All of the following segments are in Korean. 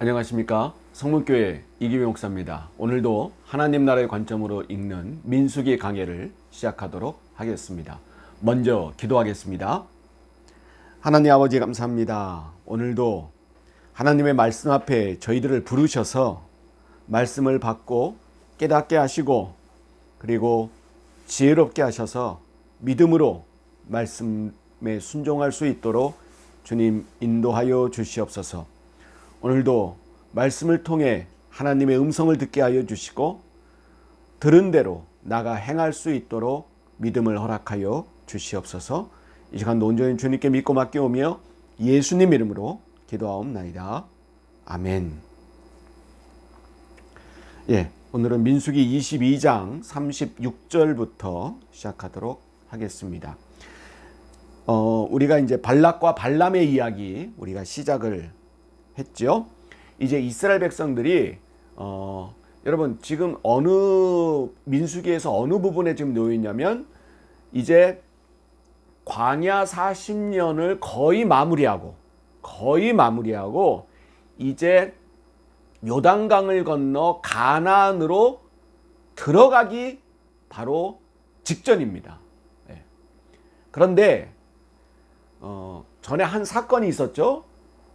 안녕하십니까. 성문교회 이기회 목사입니다. 오늘도 하나님 나라의 관점으로 읽는 민수기 강해를 시작하도록 하겠습니다. 먼저 기도하겠습니다. 하나님 아버지 감사합니다. 오늘도 하나님의 말씀 앞에 저희들을 부르셔서 말씀을 받고 깨닫게 하시고 그리고 지혜롭게 하셔서 믿음으로 말씀에 순종할 수 있도록 주님 인도하여 주시옵소서. 오늘도 말씀을 통해 하나님의 음성을 듣게 하여 주시고 들은 대로 나가 행할 수 있도록 믿음을 허락하여 주시옵소서. 이 시간도 온전히 주님께 믿고 맡겨오며 예수님 이름으로 기도하옵나이다. 아멘. 오늘은 민수기 22장 36절부터 시작하도록 하겠습니다. 우리가 이제 발락과 발람의 이야기 우리가 시작을 했죠. 이제 이스라엘 백성들이 여러분 지금 어느 민수기에서 어느 부분에 지금 놓여 있냐면 이제 광야 40년을 거의 마무리하고 이제 요단강을 건너 가나안으로 들어가기 바로 직전입니다. 그런데 전에 한 사건이 있었죠.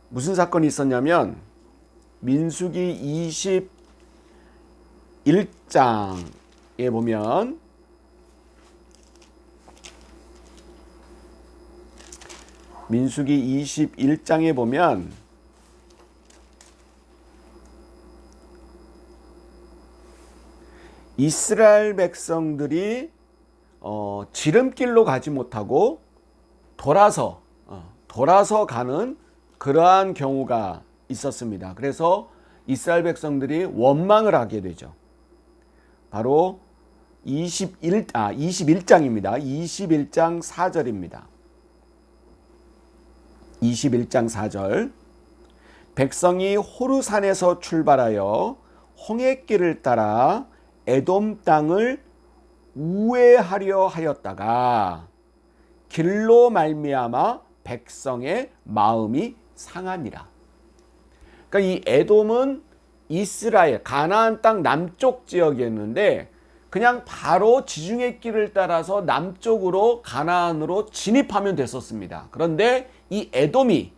무슨 사건이 있었냐면 민수기 21장에 보면 이스라엘 백성들이 지름길로 가지 못하고 돌아서 가는 그러한 경우가 있었습니다. 그래서 이스라엘 백성들이 원망을 하게 되죠. 바로 21장입니다. 21장 4절입니다. 21장 4절. 백성이 호르산에서 출발하여 홍해길을 따라 에돔 땅을 우회하려 하였다가 길로 말미암아 백성의 마음이 상하니라. 그러니까 이 에돔은 이스라엘 가나안 땅 남쪽 지역이었는데 그냥 바로 지중해 길을 따라서 남쪽으로 가나안으로 진입하면 됐었습니다. 그런데 이 에돔이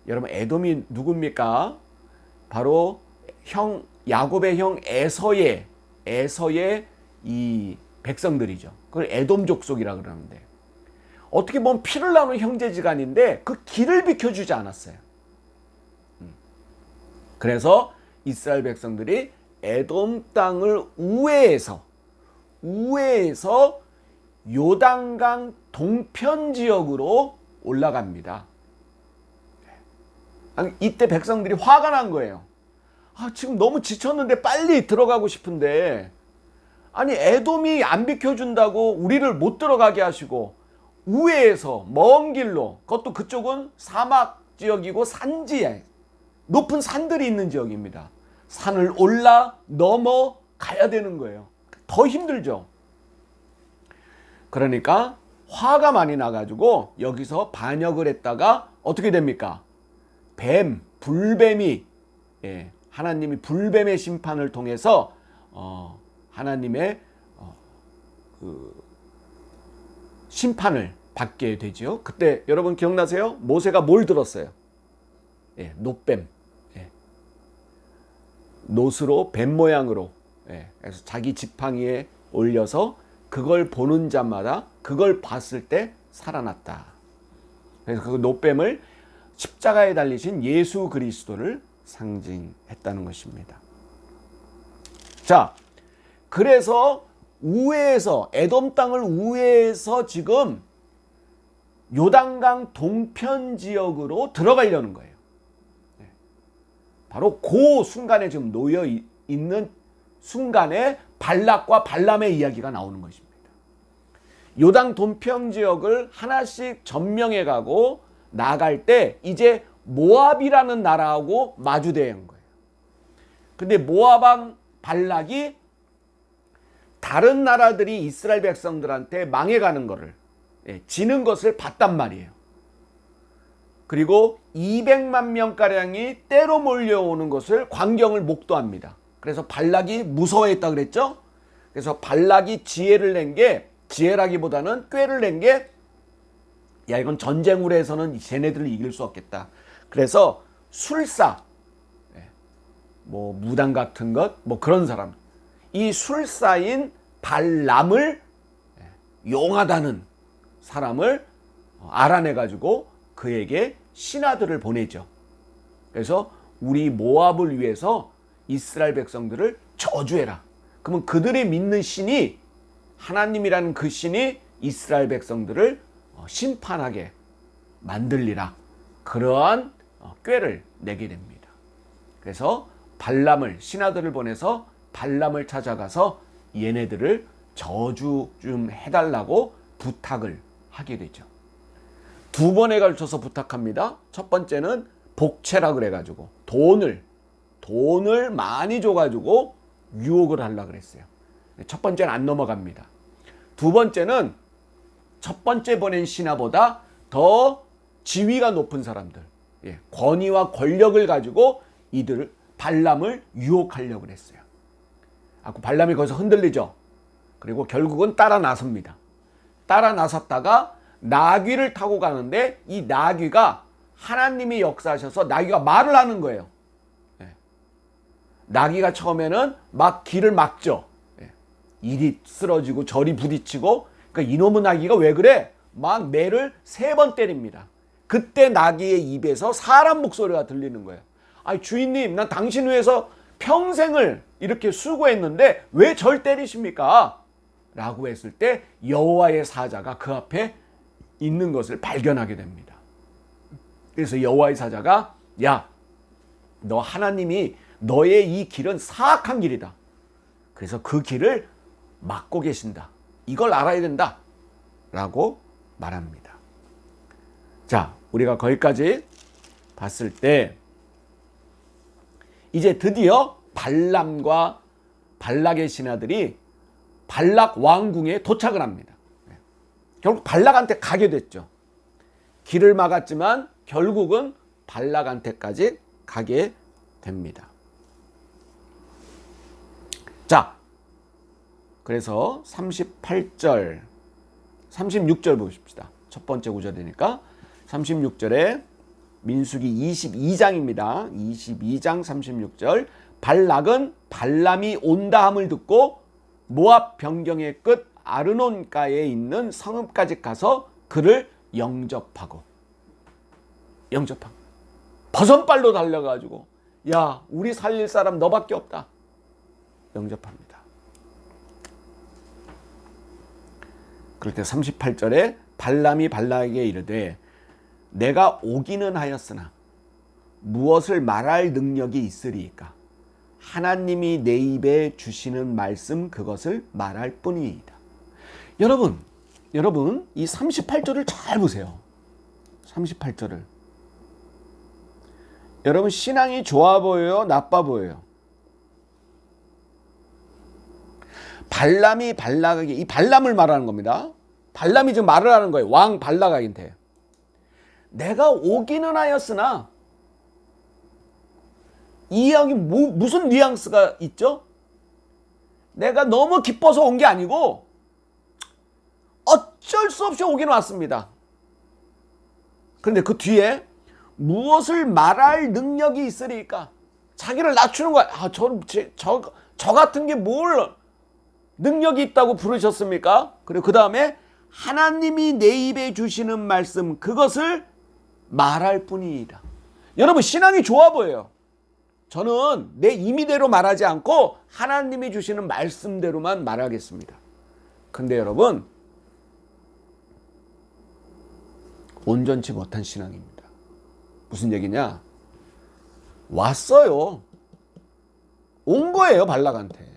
여러분 에돔이 누굽니까? 바로 야곱의 형 에서의 이 백성들이죠. 그걸 에돔 족속이라 그러는데 어떻게 보면 피를 나눈 형제지간인데 그 길을 비켜주지 않았어요. 그래서 이스라엘 백성들이 에돔 땅을 우회해서 요단강 동편 지역으로 올라갑니다. 이때 백성들이 화가 난 거예요. 지금 너무 지쳤는데 빨리 들어가고 싶은데 아니 에돔이 안 비켜준다고 우리를 못 들어가게 하시고 우회해서 먼 길로, 그것도 그쪽은 사막 지역이고 산지에 높은 산들이 있는 지역입니다. 산을 올라 넘어 가야 되는 거예요. 더 힘들죠. 그러니까 화가 많이 나가지고 여기서 반역을 했다가 어떻게 됩니까? 불뱀이 하나님이 불뱀의 심판을 통해서 하나님의 심판을 받게 되죠. 그때 여러분 기억나세요? 모세가 뭘 들었어요? 놋뱀. 놋으로 뱀 모양으로 그래서 자기 지팡이에 올려서 그걸 보는 자마다 그걸 봤을 때 살아났다. 그래서 그 놋뱀을 십자가에 달리신 예수 그리스도를 상징했다는 것입니다. 자, 그래서 우회해서 에돔 땅을 우회해서 지금 요단강 동편 지역으로 들어가려는 거예요. 바로 그 순간에 지금 놓여 있는 순간에 발락과 발람의 이야기가 나오는 것입니다. 요단 동편 지역을 하나씩 점령해 가고 나갈 때 이제 모압이라는 나라하고 마주대한 거예요. 근데 모압 왕 발락이 다른 나라들이 이스라엘 백성들한테 망해가는 것을 지는 것을 봤단 말이에요. 그리고 200만 명가량이 때로 몰려오는 것을 광경을 목도합니다. 그래서 발락이 무서워했다 그랬죠? 그래서 발락이 지혜를 낸 게, 지혜라기보다는 꾀를 낸 게, 야, 이건 전쟁으로 해서는 쟤네들을 이길 수 없겠다. 그래서 술사, 뭐 무당 같은 것, 뭐 그런 사람, 이 술사인 발람을, 용하다는 사람을 알아내가지고 그에게 신하들을 보내죠. 그래서 우리 모압을 위해서 이스라엘 백성들을 저주해라. 그러면 그들이 믿는 신이, 하나님이라는 그 신이 이스라엘 백성들을 심판하게 만들리라. 그러한 꾀를 내게 됩니다. 그래서 발람을, 신하들을 보내서 발람을 찾아가서 얘네들을 저주 좀 해달라고 부탁을 하게 되죠. 두 번에 걸쳐서 부탁합니다. 첫 번째는 복채라 그래가지고 돈을 많이 줘가지고 유혹을 하려고 그랬어요. 첫 번째는 안 넘어갑니다. 두 번째는 첫 번째 보낸 신하보다 더 지위가 높은 사람들, 권위와 권력을 가지고 이들 발람을 유혹하려고 그랬어요. 발람이 거기서 흔들리죠. 그리고 결국은 따라 나섭니다. 따라 나섰다가 나귀를 타고 가는데 이 나귀가 하나님이 역사하셔서 나귀가 말을 하는 거예요. 나귀가 처음에는 막 길을 막죠. 이리 쓰러지고 저리 부딪히고, 그러니까 이놈의 나귀가 왜 그래? 막 매를 3번 때립니다. 그때 나귀의 입에서 사람 목소리가 들리는 거예요. 아니 주인님, 난 당신 위해서 평생을 이렇게 수고했는데 왜 절 때리십니까? 라고 했을 때 여호와의 사자가 그 앞에 있는 것을 발견하게 됩니다. 그래서 여호와의 사자가, 야, 너 하나님이 너의 이 길은 사악한 길이다. 그래서 그 길을 막고 계신다. 이걸 알아야 된다. 라고 말합니다. 자, 우리가 거기까지 봤을 때 이제 드디어 발람과 발락의 신하들이 발락 왕궁에 도착을 합니다. 결국 발락한테 가게 됐죠. 길을 막았지만 결국은 발락한테까지 가게 됩니다. 자, 그래서 38절, 36절 보십시다. 첫 번째 구절이니까 36절에 민수기 22장입니다. 22장 36절. 발락은 발람이 온다함을 듣고 모압 변경의 끝 아르논가에 있는 성읍까지 가서 그를 영접하고 버선발로 달려가지고, 야, 우리 살릴 사람 너밖에 없다. 영접합니다. 그럴 때 38절에 발람이 발락에게 이르되 내가 오기는 하였으나 무엇을 말할 능력이 있으리이까? 하나님이 내 입에 주시는 말씀 그것을 말할 뿐이이다. 여러분 이 38절을 잘 보세요. 38절을. 여러분 신앙이 좋아 보여요? 나빠 보여요? 발람이 발락에게, 이 발람을 말하는 겁니다. 발람이 지금 말을 하는 거예요. 왕 발락에게. 내가 오기는 하였으나, 이 이야기 무슨 뉘앙스가 있죠? 내가 너무 기뻐서 온 게 아니고 어쩔 수 없이 오긴 왔습니다. 그런데 그 뒤에 무엇을 말할 능력이 있으리까? 자기를 낮추는 거야. 저 같은 게 뭘 능력이 있다고 부르셨습니까? 그리고 그 다음에 하나님이 내 입에 주시는 말씀 그것을 말할 뿐이다. 여러분 신앙이 좋아 보여요. 저는 내 임의대로 말하지 않고 하나님이 주시는 말씀대로만 말하겠습니다. 근데 여러분 온전치 못한 신앙입니다. 무슨 얘기냐? 왔어요. 온 거예요. 발락한테.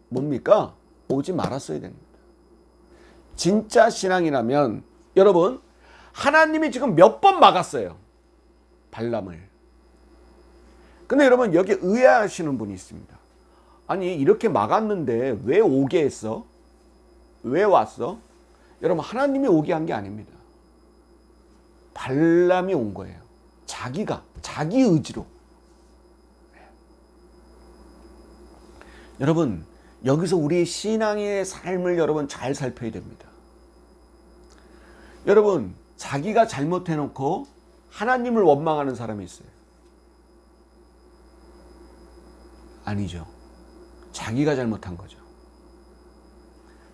뭡니까? 오지 말았어야 됩니다. 진짜 신앙이라면 여러분 하나님이 지금 몇 번 막았어요. 발람을. 근데 여러분 여기 의아하시는 분이 있습니다. 아니 이렇게 막았는데 왜 오게 했어? 왜 왔어? 여러분 하나님이 오게 한 게 아닙니다. 발람이 온 거예요. 자기 의지로. 여러분, 여기서 우리 신앙의 삶을 여러분 잘 살펴야 됩니다. 여러분, 자기가 잘못해놓고 하나님을 원망하는 사람이 있어요. 아니죠. 자기가 잘못한 거죠.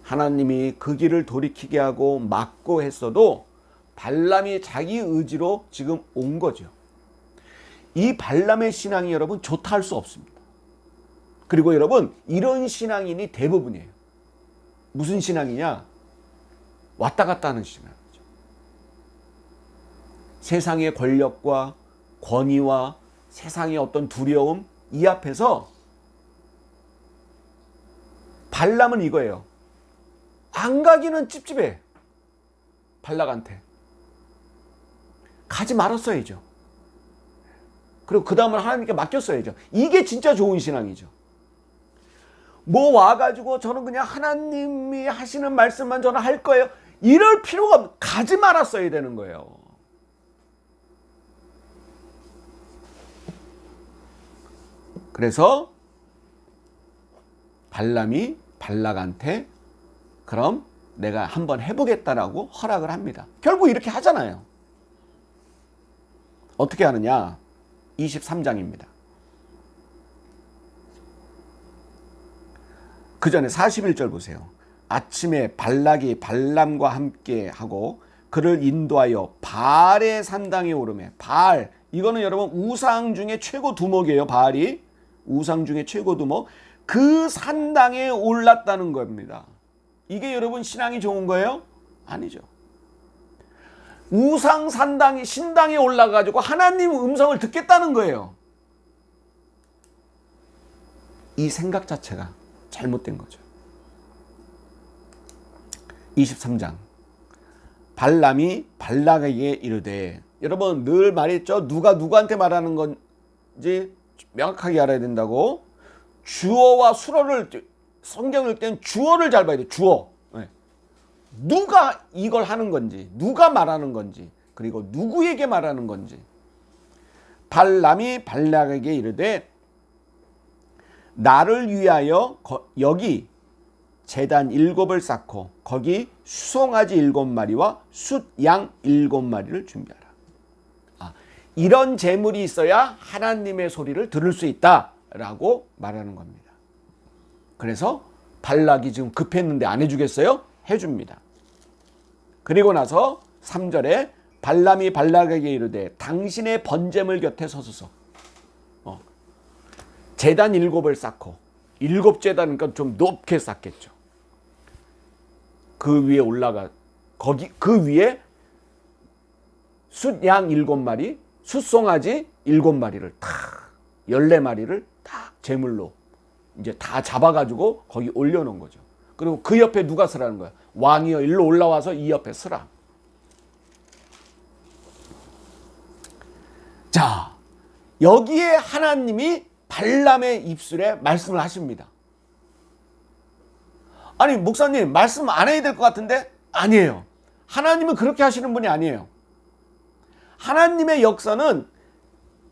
하나님이 그 길을 돌이키게 하고 막고 했어도 발람이 자기 의지로 지금 온 거죠. 이 발람의 신앙이 여러분 좋다 할 수 없습니다. 그리고 여러분, 이런 신앙인이 대부분이에요. 무슨 신앙이냐? 왔다 갔다 하는 신앙이죠. 세상의 권력과 권위와 세상의 어떤 두려움, 이 앞에서 발람은 이거예요. 안 가기는 찝찝해. 발락한테. 가지 말았어야죠. 그리고 그 다음은 하나님께 맡겼어야죠. 이게 진짜 좋은 신앙이죠. 뭐 와가지고 저는 그냥 하나님이 하시는 말씀만 저는 할 거예요. 이럴 필요가 없, 가지 말았어야 되는 거예요. 그래서 발람이 발락한테 그럼 내가 한번 해보겠다라고 허락을 합니다. 결국 이렇게 하잖아요. 어떻게 하느냐? 23장입니다. 그 전에 41절 보세요. 아침에 발락이 발람과 함께 하고 그를 인도하여 바알의 산당에 오르매. 바알, 이거는 여러분 우상 중에 최고 두목이에요. 바알이 우상 중에 최고 두목. 그 산당에 올랐다는 겁니다. 이게 여러분 신앙이 좋은 거예요? 아니죠. 우상 산당이 신당에 올라가지고 하나님 음성을 듣겠다는 거예요. 이 생각 자체가 잘못된 거죠. 23장. 발람이 발락에게 이르되, 여러분 늘 말했죠. 누가 누구한테 말하는 건지 명확하게 알아야 된다고. 주어와 수어를 성경을 읽을 땐 주어를 잘 봐야 돼요. 주어. 네. 누가 이걸 하는 건지, 누가 말하는 건지, 그리고 누구에게 말하는 건지. 발람이 발락에게 이르되 나를 위하여 여기 제단 7을 쌓고 거기 수송아지 7마리와 숫양 7마리를 준비하라. 이런 재물이 있어야 하나님의 소리를 들을 수 있다라고 말하는 겁니다. 그래서 발락이 지금 급했는데 안 해주겠어요? 해줍니다. 그리고 나서 3절에 발람이 발락에게 이르되 당신의 번제물 곁에 서소서. 제단 7을 쌓고, 7제단이니까 좀 높게 쌓겠죠. 그 위에 올라가, 거기 그 위에 숫양 7마리, 숫송아지 7마리를 탁, 14마리를 딱 제물로 이제 다 잡아가지고 거기 올려놓은 거죠. 그리고 그 옆에 누가 서라는 거야? 왕이여 일로 올라와서 이 옆에 서라. 자, 여기에 하나님이 발람의 입술에 말씀을 하십니다. 아니 목사님 말씀 안 해야 될 것 같은데? 아니에요. 하나님은 그렇게 하시는 분이 아니에요. 하나님의 역사는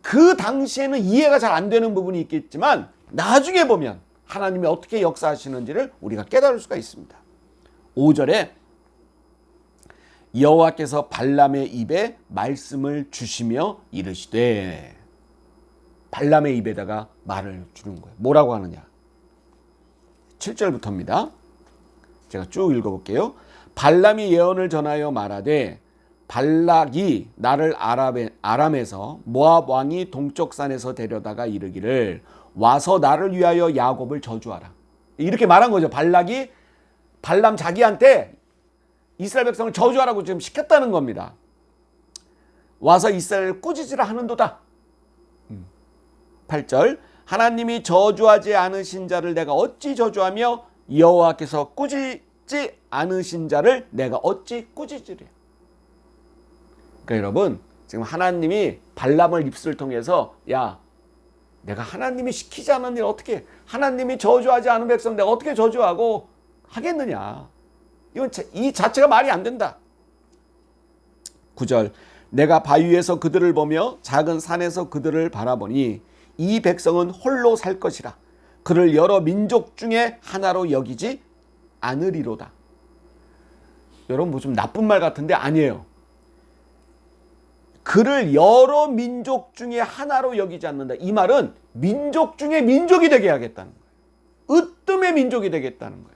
그 당시에는 이해가 잘 안 되는 부분이 있겠지만 나중에 보면 하나님이 어떻게 역사하시는지를 우리가 깨달을 수가 있습니다. 5절에 여호와께서 발람의 입에 말씀을 주시며 이르시되, 발람의 입에다가 말을 주는 거예요. 뭐라고 하느냐? 7절부터입니다. 제가 쭉 읽어볼게요. 발람이 예언을 전하여 말하되 발락이 나를 아람에서 모압 왕이 동쪽 산에서 데려다가 이르기를 와서 나를 위하여 야곱을 저주하라. 이렇게 말한 거죠. 발락이 발람 자기한테 이스라엘 백성을 저주하라고 지금 시켰다는 겁니다. 와서 이스라엘을 꾸짖으라 하는도다. 8절 하나님이 저주하지 않으신 자를 내가 어찌 저주하며 여호와께서 꾸짖지 않으신 자를 내가 어찌 꾸짖으랴. 그러니까 여러분 지금 하나님이 발람을 입술을 통해서 야 내가 하나님이 시키지 않은 일 어떻게 하나님이 저주하지 않은 백성 내가 어떻게 저주하고 하겠느냐. 이건 이 자체가 말이 안 된다. 9절 내가 바위에서 그들을 보며 작은 산에서 그들을 바라보니 이 백성은 홀로 살 것이라. 그를 여러 민족 중에 하나로 여기지 않으리로다. 여러분 뭐 좀 나쁜 말 같은데 아니에요. 그를 여러 민족 중에 하나로 여기지 않는다. 이 말은 민족 중에 민족이 되게 하겠다는 거예요. 으뜸의 민족이 되겠다는 거예요.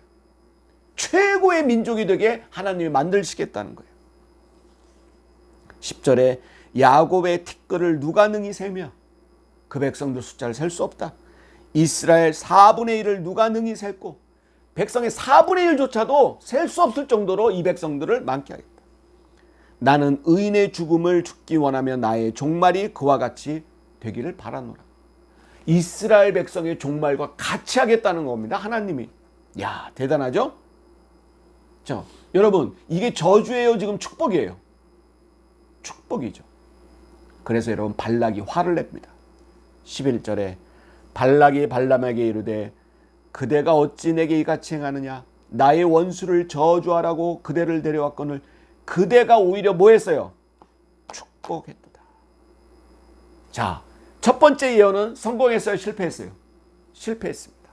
최고의 민족이 되게 하나님이 만드시겠다는 거예요. 10절에 야곱의 티끌을 누가 능히 세며 그 백성들 숫자를 셀 수 없다. 이스라엘 4분의 1을 누가 능히 셀고 백성의 4분의 1조차도 셀 수 없을 정도로 이 백성들을 많게 하겠다. 나는 의인의 죽음을 죽기 원하며 나의 종말이 그와 같이 되기를 바라노라. 이스라엘 백성의 종말과 같이 하겠다는 겁니다. 하나님이. 야, 대단하죠? 자, 여러분 이게 저주예요, 지금 축복이에요? 축복이죠. 그래서 여러분 발락이 화를 냅니다. 11절에 발락이 발람에게 이르되 그대가 어찌 내게 이같이 행하느냐. 나의 원수를 저주하라고 그대를 데려왔거늘 그대가 오히려 뭐 했어요? 축복했도다. 자, 첫 번째 예언은 성공했어요? 실패했어요? 실패했습니다.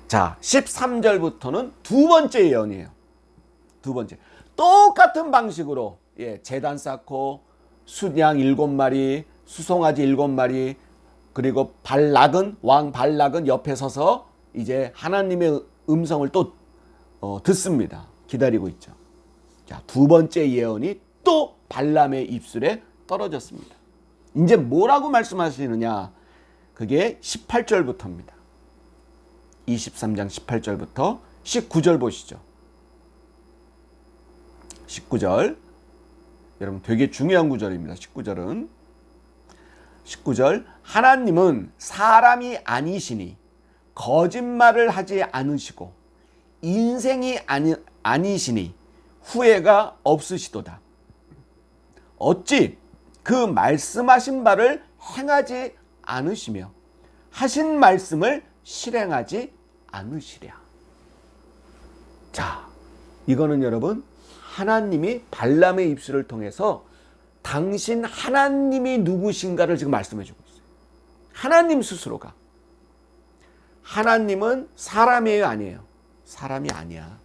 자, 13절부터는 두 번째 예언이에요. 두 번째. 똑같은 방식으로 제단 쌓고 순양 7마리, 수송아지 7마리, 그리고 왕 발락은 옆에 서서 이제 하나님의 음성을 또 듣습니다. 기다리고 있죠. 자, 두 번째 예언이 또 발람의 입술에 떨어졌습니다. 이제 뭐라고 말씀하시느냐? 그게 18절부터입니다. 23장 18절부터 19절 보시죠. 19절. 여러분 되게 중요한 구절입니다. 19절. 하나님은 사람이 아니시니 거짓말을 하지 않으시고 인생이 아니시니 후회가 없으시도다. 어찌 그 말씀하신 바를 행하지 않으시며 하신 말씀을 실행하지 않으시랴. 자, 이거는 여러분 하나님이 발람의 입술을 통해서 당신 하나님이 누구신가를 지금 말씀해 주고 있어요. 하나님 스스로가. 하나님은 사람이에요, 아니에요? 사람이 아니야.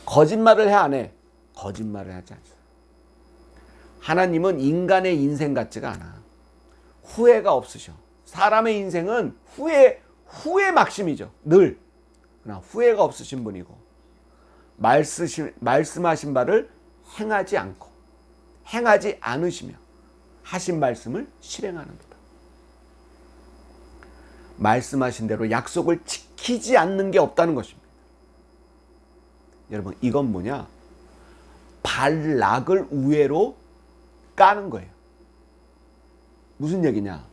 거짓말을 해, 안 해? 거짓말을 하지 않아요. 하나님은 인간의 인생 같지가 않아. 후회가 없으셔. 사람의 인생은 후회 막심이죠. 늘. 그러나 후회가 없으신 분이고 말씀하신 바를 행하지 않고 행하지 않으시며 하신 말씀을 실행하는 거다. 말씀하신 대로 약속을 지키지 않는 게 없다는 것입니다. 여러분 이건 뭐냐? 발락을 우회로 까는 거예요. 무슨 얘기냐?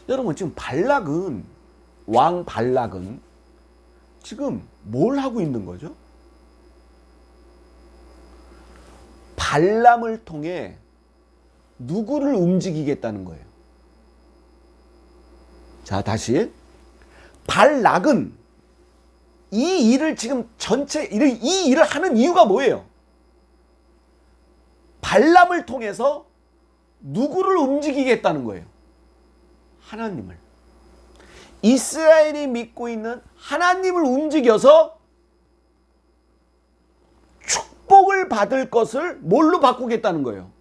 여러분 지금 왕 발락은 지금 뭘 하고 있는 거죠? 발람을 통해 누구를 움직이겠다는 거예요. 자, 다시. 발락은 이 일을 지금 이 일을 하는 이유가 뭐예요? 발람을 통해서 누구를 움직이겠다는 거예요? 하나님을. 이스라엘이 믿고 있는 하나님을 움직여서 축복을 받을 것을 뭘로 바꾸겠다는 거예요?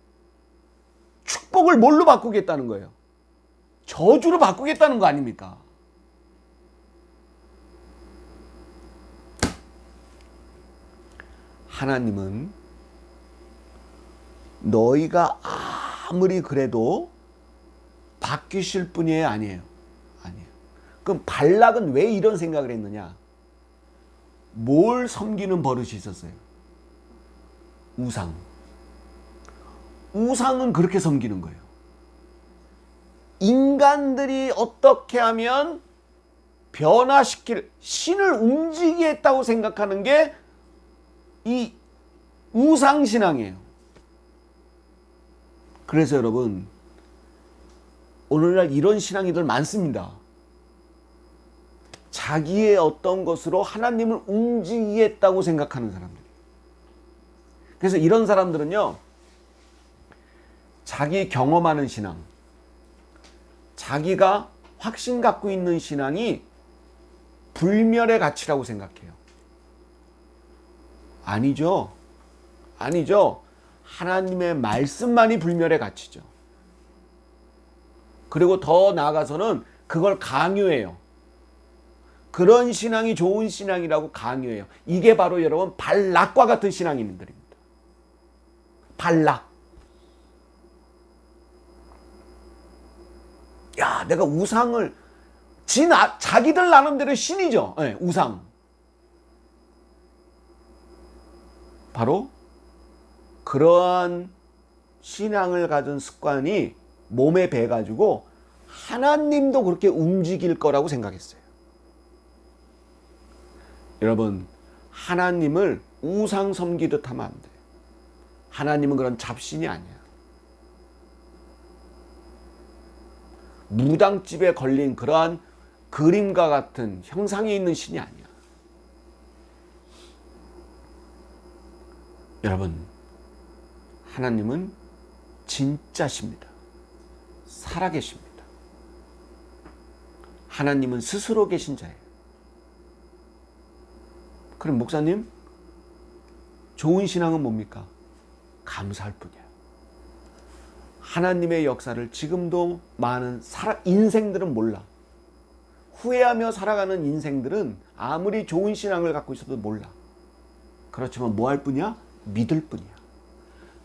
축복을 뭘로 바꾸겠다는 거예요? 저주로 바꾸겠다는 거 아닙니까? 하나님은 너희가 아무리 그래도 바뀌실 분이 아니에요. 아니에요. 그럼 발락은 왜 이런 생각을 했느냐? 뭘 섬기는 버릇이 있었어요? 우상. 우상은 그렇게 섬기는 거예요. 인간들이 어떻게 하면 신을 움직이겠다고 생각하는 게 이 우상신앙이에요. 그래서 여러분 오늘날 이런 신앙이들 많습니다. 자기의 어떤 것으로 하나님을 움직이겠다고 생각하는 사람들. 그래서 이런 사람들은요 자기 경험하는 신앙, 자기가 확신 갖고 있는 신앙이 불멸의 가치라고 생각해요. 아니죠. 아니죠. 하나님의 말씀만이 불멸의 가치죠. 그리고 더 나아가서는 그걸 강요해요. 그런 신앙이 좋은 신앙이라고 강요해요. 이게 바로 여러분 발락과 같은 신앙인들입니다. 발락. 야, 내가 우상을 자기들 나름대로 신이죠. 네, 우상. 바로 그러한 신앙을 가진 습관이 몸에 배가지고 하나님도 그렇게 움직일 거라고 생각했어요. 여러분, 하나님을 우상 섬기듯 하면 안 돼요. 하나님은 그런 잡신이 아니야. 무당집에 걸린 그러한 그림과 같은 형상이 있는 신이 아니야. 여러분, 하나님은 진짜십니다. 살아계십니다. 하나님은 스스로 계신 자예요. 그럼 목사님, 좋은 신앙은 뭡니까? 감사할 뿐이야. 하나님의 역사를 지금도 많은 인생들은 몰라. 후회하며 살아가는 인생들은 아무리 좋은 신앙을 갖고 있어도 몰라. 그렇지만 뭐 할 뿐이야? 믿을 뿐이야.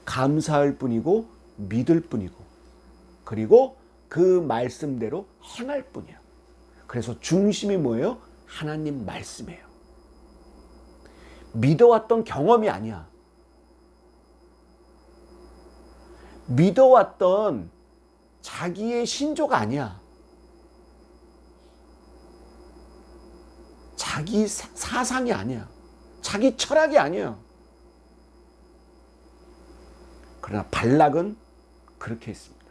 감사할 뿐이고 믿을 뿐이고 그리고 그 말씀대로 행할 뿐이야. 그래서 중심이 뭐예요? 하나님 말씀이에요. 믿어왔던 경험이 아니야. 믿어왔던 자기의 신조가 아니야. 자기 사상이 아니야. 자기 철학이 아니야. 그러나 발락은 그렇게 했습니다.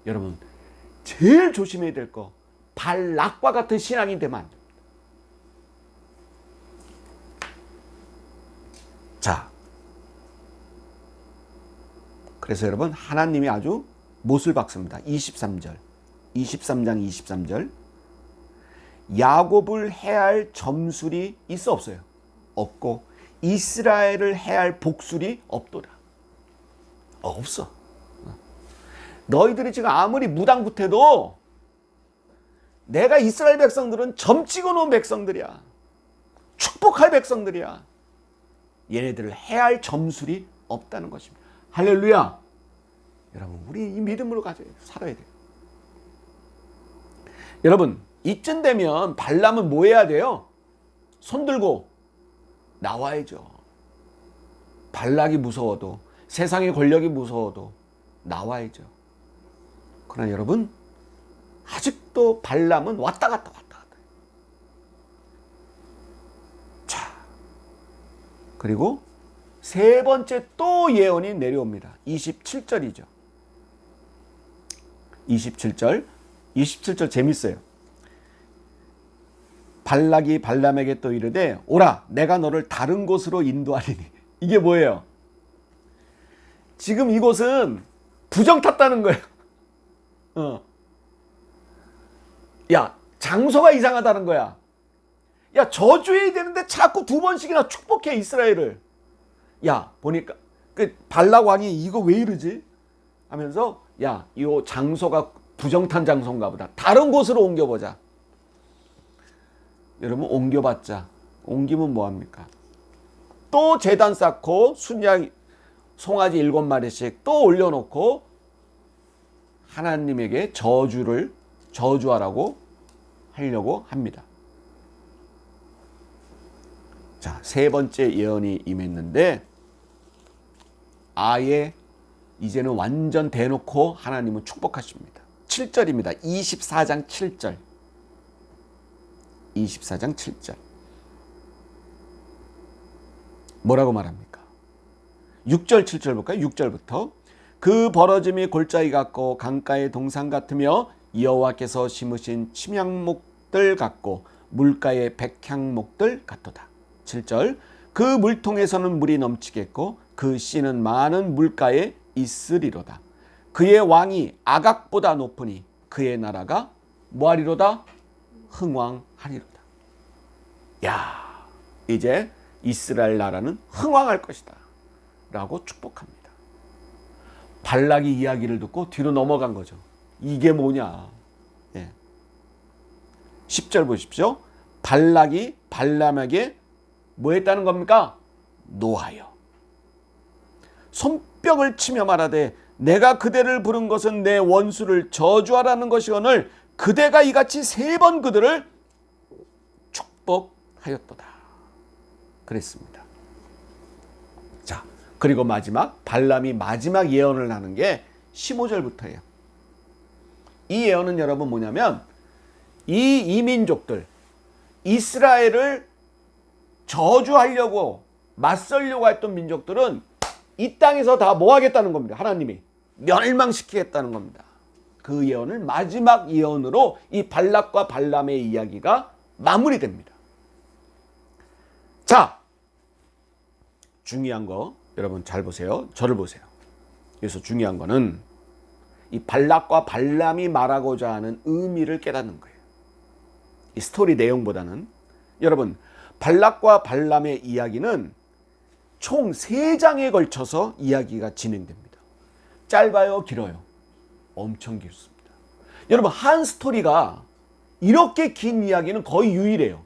여러분, 제일 조심해야 될 거, 발락과 같은 신앙이 되면 안 됩니다. 자, 그래서 여러분, 하나님이 아주 못을 박습니다. 23절, 23장 23절. 야곱을 해할 점술이 있어 없어요? 없고 이스라엘을 해할 복술이 없도다. 없어. 너희들이 지금 아무리 무당붙어도 내가 이스라엘 백성들은 점 찍어놓은 백성들이야. 축복할 백성들이야. 얘네들을 해할 점술이 없다는 것입니다. 할렐루야. 여러분, 우리 이 믿음으로 살아야 돼요. 여러분, 이쯤 되면 발람은 뭐 해야 돼요? 손 들고 나와야죠. 발락이 무서워도, 세상의 권력이 무서워도 나와야죠. 그러나 여러분, 아직도 발람은 왔다 갔다 왔다 갔다. 자, 그리고 세 번째 또 예언이 내려옵니다. 27절이죠. 27절 재밌어요. 발락이 발람에게 또 이르되 오라, 내가 너를 다른 곳으로 인도하리니. 이게 뭐예요? 지금 이곳은 부정 탔다는 거예요. 야, 장소가 이상하다는 거야. 야, 저주해야 되는데 자꾸 두 번씩이나 축복해, 이스라엘을. 야, 보니까 그 발락 왕이 이거 왜 이러지? 하면서 야, 이 장소가 부정탄 장소인가 보다. 다른 곳으로 옮겨보자. 여러분, 옮겨봤자 옮기면 뭐합니까? 또 제단 쌓고 순양 송아지 7마리씩 또 올려놓고 하나님에게 저주하라고 하려고 합니다. 자, 세 번째 예언이 임했는데 아예 이제는 완전 대놓고 하나님은 축복하십니다. 7절입니다. 24장 7절. 24장 7절. 뭐라고 말합니까? 6절 7절 볼까요? 6절부터. 그 벌어짐이 골짜기 같고 강가의 동산 같으며 여호와께서 심으신 침향목들 같고 물가의 백향목들 같도다. 7절. 그 물통에서는 물이 넘치겠고 그 씨는 많은 물가에 있으리로다. 그의 왕이 아각보다 높으니 그의 나라가 뭐하리로다? 흥왕하리로다. 야, 이제 이스라엘 나라는 흥왕할 것이다 라고 축복합니다. 발락이 이야기를 듣고 뒤로 넘어간 거죠. 이게 뭐냐. 10절 보십시오. 발락이 발람에게 뭐 했다는 겁니까? 노하여 손뼉을 치며 말하되 내가 그대를 부른 것은 내 원수를 저주하라는 것이거늘 그대가 이같이 3번 그들을 축복하였도다 그랬습니다. 자, 그리고 마지막 발람이 마지막 예언을 하는 게 15절부터예요. 이 예언은 여러분 뭐냐면 이 이민족들 이스라엘을 저주하려고 맞설려고 했던 민족들은 이 땅에서 다 뭐 하겠다는 겁니다. 하나님이 멸망시키겠다는 겁니다. 그 예언을 마지막 예언으로 이 발락과 발람의 이야기가 마무리됩니다. 자, 중요한 거 여러분 잘 보세요. 저를 보세요. 그래서 중요한 거는 이 발락과 발람이 말하고자 하는 의미를 깨닫는 거예요. 이 스토리 내용보다는 여러분 발락과 발람의 이야기는 총 3장에 걸쳐서 이야기가 진행됩니다. 짧아요, 길어요? 엄청 길습니다. 여러분 한 스토리가 이렇게 긴 이야기는 거의 유일해요.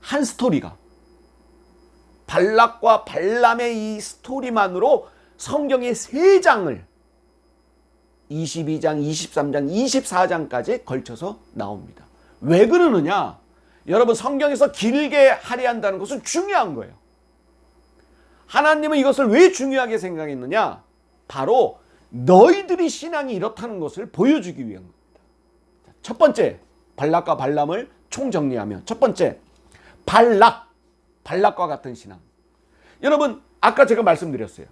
한 스토리가. 발락과 발람의 이 스토리만으로 성경의 3장을 22장, 23장, 24장까지 걸쳐서 나옵니다. 왜 그러느냐? 여러분 성경에서 길게 할애한다는 것은 중요한 거예요. 하나님은 이것을 왜 중요하게 생각했느냐? 바로 너희들이 신앙이 이렇다는 것을 보여주기 위한 겁니다. 첫 번째, 발락과 발람을 총정리하면 첫 번째, 발락과 같은 신앙. 여러분 아까 제가 말씀드렸어요.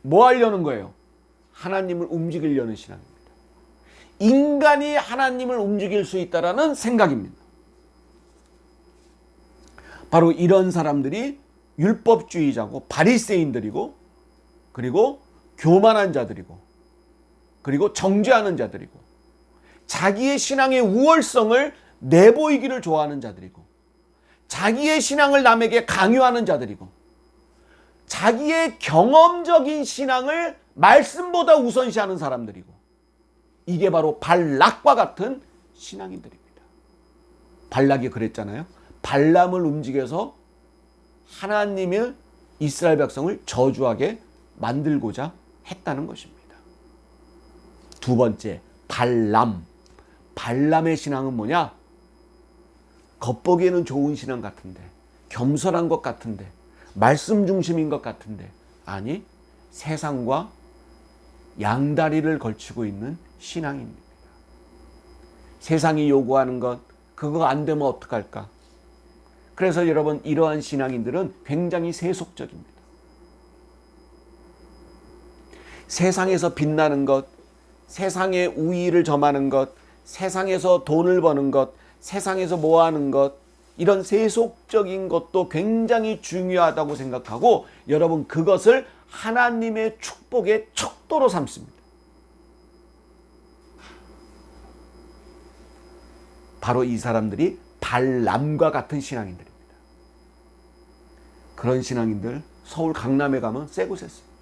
뭐 하려는 거예요? 하나님을 움직이려는 신앙입니다. 인간이 하나님을 움직일 수 있다라는 생각입니다. 바로 이런 사람들이 율법주의자고 바리새인들이고 그리고 교만한 자들이고 그리고 정죄하는 자들이고 자기의 신앙의 우월성을 내보이기를 좋아하는 자들이고 자기의 신앙을 남에게 강요하는 자들이고 자기의 경험적인 신앙을 말씀보다 우선시하는 사람들이고 이게 바로 발락과 같은 신앙인들입니다. 발락이 그랬잖아요. 발람을 움직여서 하나님의 이스라엘 백성을 저주하게 만들고자 했다는 것입니다. 두 번째, 발람의 신앙은 뭐냐? 겉보기에는 좋은 신앙 같은데, 겸손한 것 같은데, 말씀 중심인 것 같은데, 아니 세상과 양다리를 걸치고 있는 신앙입니다. 세상이 요구하는 것, 그거 안 되면 어떡할까? 그래서 여러분 이러한 신앙인들은 굉장히 세속적입니다. 세상에서 빛나는 것, 세상의 우위를 점하는 것, 세상에서 돈을 버는 것, 세상에서 뭐하는 것, 이런 세속적인 것도 굉장히 중요하다고 생각하고 여러분 그것을 하나님의 축복의 척도로 삼습니다. 바로 이 사람들이 발람과 같은 신앙인들입니다. 그런 신앙인들 서울 강남에 가면 쎄고새어요.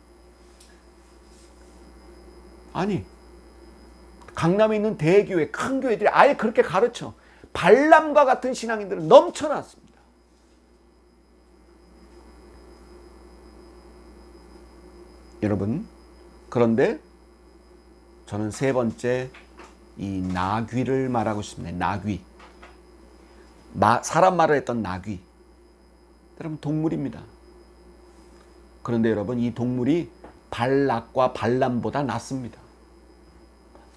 아니 강남에 있는 대교회 큰 교회들이 아예 그렇게 가르쳐. 발람과 같은 신앙인들은 넘쳐났습니다. 여러분 그런데 저는 세 번째 이 나귀를 말하고 싶습니다. 나귀. 사람 말을 했던 나귀. 여러분 동물입니다. 그런데 여러분 이 동물이 발락과 발람보다 낫습니다.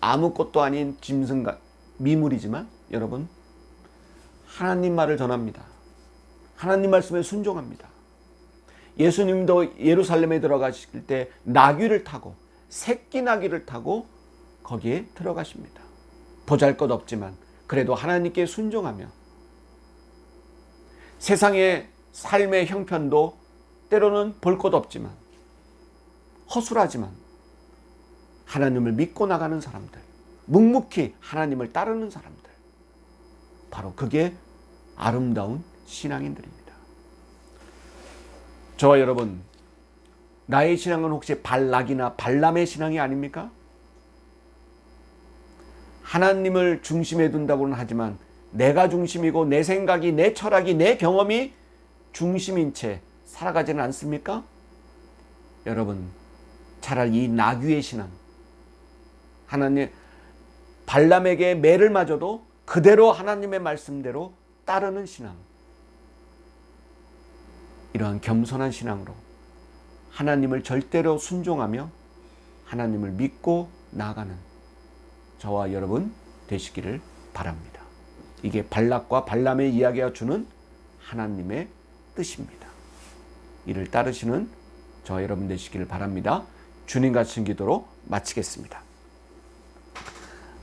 아무것도 아닌 짐승과 미물이지만 여러분 하나님 말을 전합니다. 하나님 말씀에 순종합니다. 예수님도 예루살렘에 들어가실 때 나귀를 타고 새끼 나귀를 타고 거기에 들어가십니다. 보잘것없지만 그래도 하나님께 순종하며 세상의 삶의 형편도 때로는 볼 것 없지만 허술하지만 하나님을 믿고 나가는 사람들, 묵묵히 하나님을 따르는 사람들, 바로 그게 아름다운 신앙인들입니다. 저와 여러분, 나의 신앙은 혹시 발락이나 발람의 신앙이 아닙니까? 하나님을 중심에 둔다고는 하지만 내가 중심이고 내 생각이, 내 철학이, 내 경험이 중심인 채 살아가지는 않습니까? 여러분, 차라리 이 나귀의 신앙, 하나님, 발람에게 매를 맞아도 그대로 하나님의 말씀대로 따르는 신앙, 이러한 겸손한 신앙으로 하나님을 절대로 순종하며 하나님을 믿고 나아가는 저와 여러분 되시기를 바랍니다. 이게 발락과 발람의 이야기가 주는 하나님의 뜻입니다. 이를 따르시는 저와 여러분 되시기를 바랍니다. 주님 같은 기도로 마치겠습니다.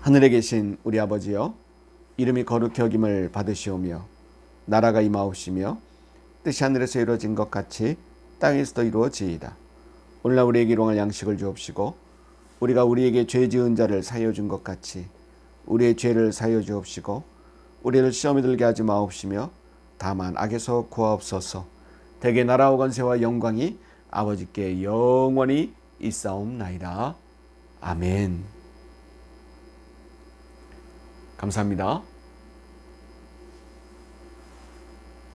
하늘에 계신 우리 아버지여, 이름이 거룩히 여김을 받으시오며 나라가 임하옵시며 뜻이 하늘에서 이루어진 것 같이 땅에서도 이루어지이다. 오늘날 우리에게 일용할 양식을 주옵시고 우리가 우리에게 죄 지은 자를 사하여 준 것 같이 우리의 죄를 사하여 주옵시고 우리를 시험에 들게 하지 마옵시며 다만 악에서 구하옵소서. 대개 나라와 권세와 영광이 아버지께 영원히 있사옵나이다. 아멘. 감사합니다.